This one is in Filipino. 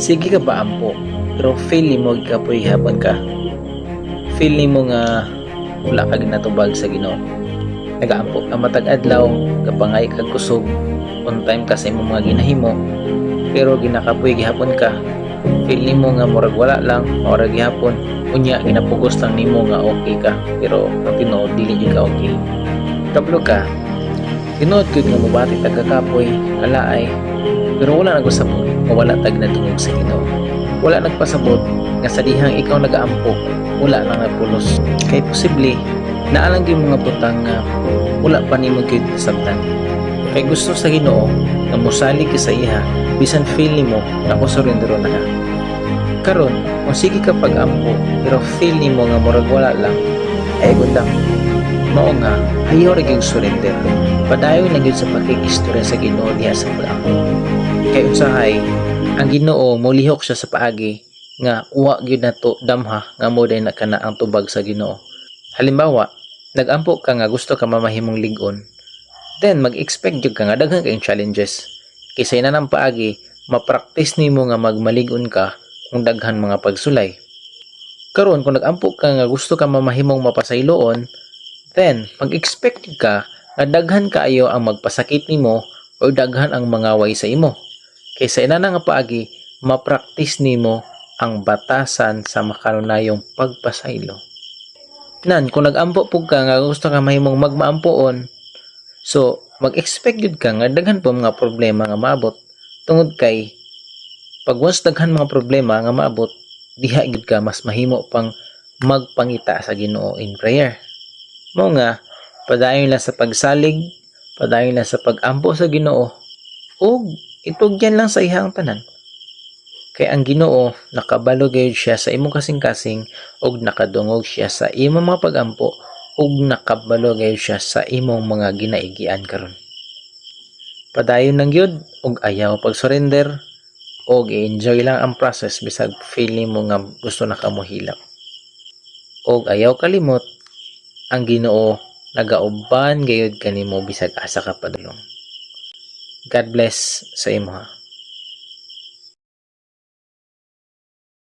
Sige ka ba ampo, pero feel nimo kapoy hapon ka. Feel nimo nga wala ka ginatubag sa Ginoo. Nagaampo ka matag adlaw, kapangay kag kusog, on time ka sa imong mga ginahimo, pero ginakapoy gihapon ka. Feel nimo nga murag wala lang, murag gihapon, unya ginapugos lang nimo nga okay ka, pero ang tinuod dili jud ka okay. Kablo ka, tinuod gyud nga mubati tag kakapoy, kalaay, pero wala nagusabot, wala tag natungog sa Ginoo. Wala nagpasabot nga sa dihang ikaw nagaampo, wala nang napulos. Kay posible naalang gyud mga butang nga wala pa nimo gyud nasabtan. Kay gusto sa Ginoo nga mosalig ka sa iya, bisan feel nimo na surrendero na ka. Karon, kung sige ka pag-ampo, pero feel nimo nga murag wala lang, ay gundang. Mao nga, ayaw ra gyud surrender. Padayon na gyud sa pakikistorya sa Ginoo diha sa pag-ampo. Kay usahay, ang Ginoo molihok siya sa paagi nga wa gyud nato damha nga mo day na kana ang tubag sa Ginoo. Halimbawa, nag-ampo ka nga gusto ka mamahimong lig-on, then mag-expect jud ka nga daghan kayong challenges. Kisay na ng paagi, ma-practice nimo nga magmalig-on ka kung daghan mga pagsulay. Karon kung nag-ampo ka nga gusto ka mamahimong mapasayloon, then mag-expect ka nga daghan kaayo ang magpasakit nimo o daghan ang mangaway sa imo. Kaysa ina nga paagi, ma-practice nimo ang batasan sa makanunayong pagpasaylo. Nan, kung nag-ampo pug ka nga gusto ka mahimong magmaampoon, so mag-expect jud ka nga daghan po mga problema nga maabot. Tungod kay pag once daghan mga problema nga maabot, diha gid ka mas mahimo pang magpangita sa Ginoo in prayer. Mao nga padayon lang sa pagsalig, padayon lang sa pag-ampo sa Ginoo, ug itugyan lang sa ihang tanan. Kay ang Ginoo nakabalo gayud siya sa imong kasing-kasing ug nakadungog siya sa imong mga pag-ampo ug nakabalo gayud siya sa imong mga ginaigian karon. Padayon lang gyud ug ayaw pag-surrender ug i-enjoy lang ang process bisag feeling mo nga gusto na ka mo hilak. Ug ayaw kalimot ang Ginoo nagauban gayud kanimo bisag asa ka padulong. God bless sa imo ha.